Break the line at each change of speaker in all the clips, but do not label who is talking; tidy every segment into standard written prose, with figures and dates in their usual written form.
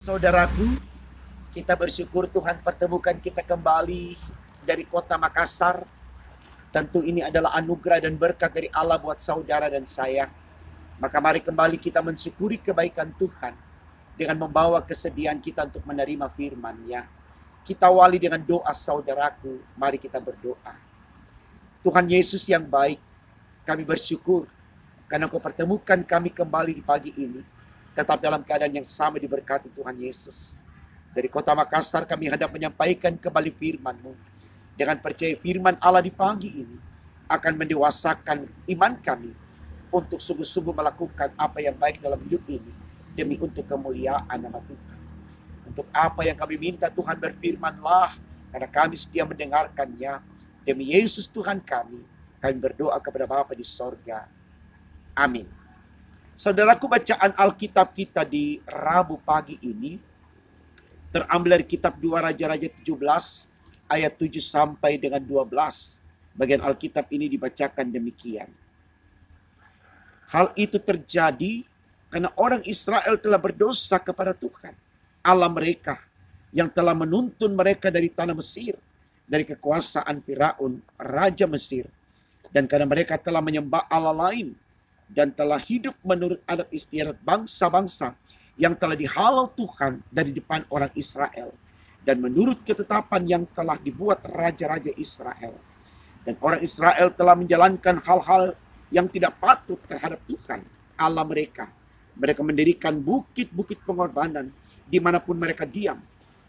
Saudaraku, kita bersyukur Tuhan pertemukan kita kembali dari kota Makassar. Tentu ini adalah anugerah dan berkat dari Allah buat saudara dan saya. Maka mari kembali kita mensyukuri kebaikan Tuhan dengan membawa kesediaan kita untuk menerima firman-Nya. Kita awali dengan doa saudaraku, mari kita berdoa. Tuhan Yesus yang baik, kami bersyukur karena Engkau pertemukan kami kembali di pagi ini, tetap dalam keadaan yang sama diberkati Tuhan Yesus. Dari kota Makassar kami hendak menyampaikan kembali firman-Mu. Dengan percaya firman Allah di pagi ini akan mendewasakan iman kami untuk sungguh-sungguh melakukan apa yang baik dalam hidup ini demi untuk kemuliaan nama Tuhan. Untuk apa yang kami minta Tuhan berfirmanlah, karena kami setia mendengarkannya. Demi Yesus Tuhan kami berdoa kepada Bapa di sorga. Amin. Saudaraku, bacaan Alkitab kita di Rabu pagi ini terambil dari kitab 2 Raja-Raja 17 ayat 7 sampai dengan 12. Bagian Alkitab ini dibacakan demikian. Hal itu terjadi karena orang Israel telah berdosa kepada Tuhan, Allah mereka, yang telah menuntun mereka dari tanah Mesir, dari kekuasaan Firaun, Raja Mesir. Dan karena mereka telah menyembah Allah lain, dan telah hidup menurut adat istiadat bangsa-bangsa yang telah dihalau Tuhan dari depan orang Israel, dan menurut ketetapan yang telah dibuat raja-raja Israel. Dan orang Israel telah menjalankan hal-hal yang tidak patut terhadap Tuhan, Allah mereka. Mereka mendirikan bukit-bukit pengorbanan dimanapun mereka diam,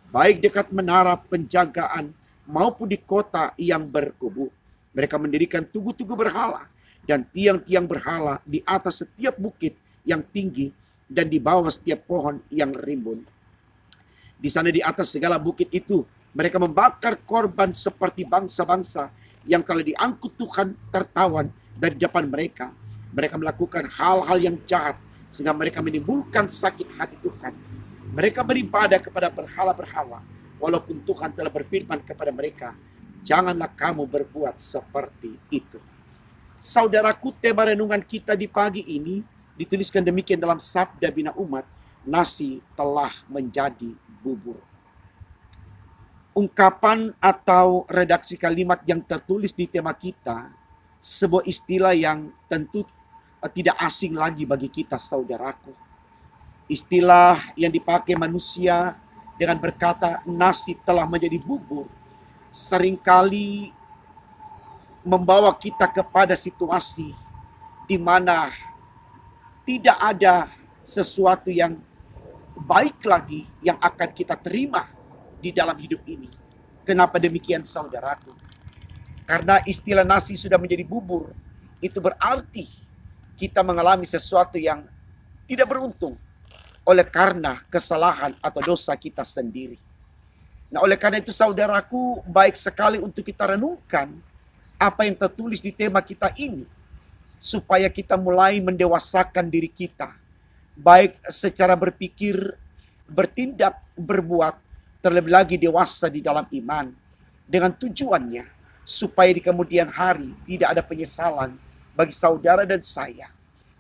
baik dekat menara penjagaan maupun di kota yang berkubu. Mereka mendirikan tugu-tugu berhala dan tiang-tiang berhala di atas setiap bukit yang tinggi dan di bawah setiap pohon yang rimbun. Di sana di atas segala bukit itu mereka membakar korban seperti bangsa-bangsa yang telah diangkut Tuhan tertawan dari depan mereka. Mereka melakukan hal-hal yang jahat sehingga mereka menimbulkan sakit hati Tuhan. Mereka beribadah kepada berhala-berhala walaupun Tuhan telah berfirman kepada mereka, janganlah kamu berbuat seperti itu. Saudaraku, tema renungan kita di pagi ini dituliskan demikian dalam Sabda Bina Umat, nasi telah menjadi bubur. Ungkapan atau redaksi kalimat yang tertulis di tema kita, sebuah istilah yang tentu tidak asing lagi bagi kita saudaraku. Istilah yang dipakai manusia dengan berkata nasi telah menjadi bubur seringkali membawa kita kepada situasi di mana tidak ada sesuatu yang baik lagi yang akan kita terima di dalam hidup ini. Kenapa demikian saudaraku? Karena istilah nasi sudah menjadi bubur, itu berarti kita mengalami sesuatu yang tidak beruntung oleh karena kesalahan atau dosa kita sendiri. Nah, oleh karena itu saudaraku, baik sekali untuk kita renungkan apa yang tertulis di tema kita ini, supaya kita mulai mendewasakan diri kita, baik secara berpikir, bertindak, berbuat, terlebih lagi dewasa di dalam iman, dengan tujuannya supaya di kemudian hari tidak ada penyesalan bagi saudara dan saya.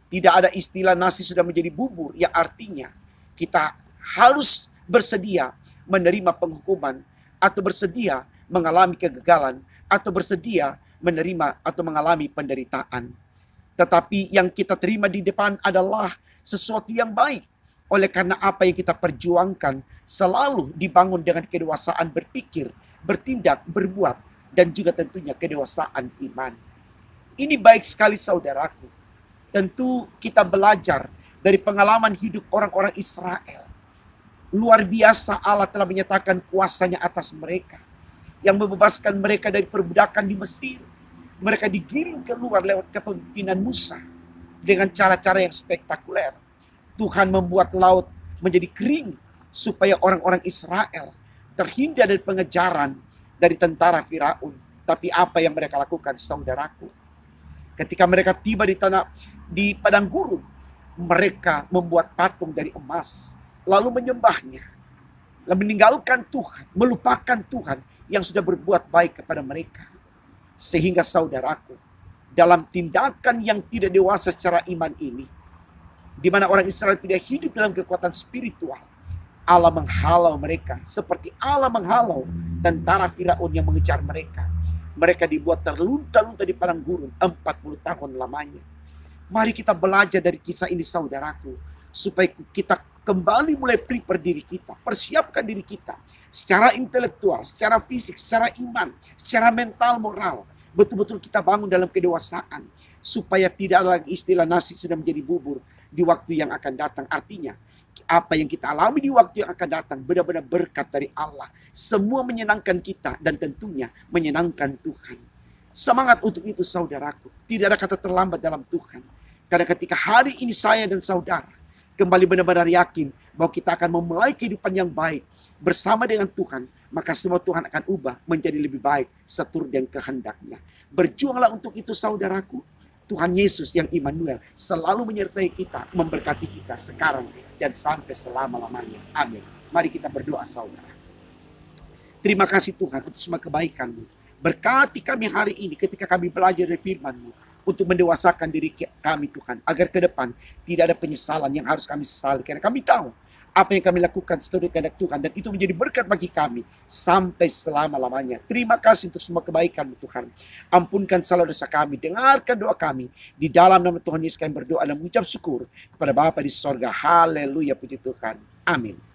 Tidak ada istilah nasi sudah menjadi bubur, yang artinya kita harus bersedia menerima penghukuman, atau bersedia mengalami kegagalan, atau bersedia menerima atau mengalami penderitaan. Tetapi yang kita terima di depan adalah sesuatu yang baik. Oleh karena apa yang kita perjuangkan selalu dibangun dengan kedewasaan berpikir, bertindak, berbuat, dan juga tentunya kedewasaan iman. Ini baik sekali saudaraku. Tentu kita belajar dari pengalaman hidup orang-orang Israel. Luar biasa Allah telah menyatakan kuasanya atas mereka, yang membebaskan mereka dari perbudakan di Mesir. Mereka digiring keluar lewat kepemimpinan Musa dengan cara-cara yang spektakuler. Tuhan membuat laut menjadi kering supaya orang-orang Israel terhindar dari pengejaran dari tentara Firaun. Tapi apa yang mereka lakukan saudaraku? Ketika mereka tiba di padang gurun, mereka membuat patung dari emas, lalu menyembahnya, lalu meninggalkan Tuhan, melupakan Tuhan yang sudah berbuat baik kepada mereka. Sehingga saudaraku, dalam tindakan yang tidak dewasa secara iman ini, di mana orang Israel tidak hidup dalam kekuatan spiritual, Allah menghalau mereka seperti Allah menghalau tentara Firaun yang mengejar mereka. Mereka dibuat terlunta-lunta di padang gurun 40 tahun lamanya. Mari kita belajar dari kisah ini saudaraku, supaya kita kembali mulai prepare diri kita, persiapkan diri kita secara intelektual, secara fisik, secara iman, secara mental, moral. Betul-betul kita bangun dalam kedewasaan, supaya tidak lagi istilah nasi sudah menjadi bubur di waktu yang akan datang. Artinya, apa yang kita alami di waktu yang akan datang benar-benar berkat dari Allah. Semua menyenangkan kita dan tentunya menyenangkan Tuhan. Semangat untuk itu saudaraku. Tidak ada kata terlambat dalam Tuhan. Karena ketika hari ini saya dan saudara kembali benar-benar yakin bahwa kita akan memulai kehidupan yang baik bersama dengan Tuhan, maka semua Tuhan akan ubah menjadi lebih baik seturut dengan kehendaknya. Berjuanglah untuk itu saudaraku. Tuhan Yesus yang Immanuel selalu menyertai kita, memberkati kita sekarang dan sampai selama-lamanya. Amin. Mari kita berdoa saudara. Terima kasih Tuhan untuk semua kebaikan-Mu. Berkati kami hari ini ketika kami belajar dari firman-Mu, untuk mendewasakan diri kami Tuhan, agar ke depan tidak ada penyesalan yang harus kami sesali. Karena kami tahu apa yang kami lakukan seturut kehendak Tuhan, dan itu menjadi berkat bagi kami sampai selama-lamanya. Terima kasih untuk semua kebaikan-Mu Tuhan. Ampunkan salah dosa kami, dengarkan doa kami. Di dalam nama Tuhan Yesus kami berdoa dan mengucap syukur kepada Bapa di sorga. Haleluya, puji Tuhan. Amin.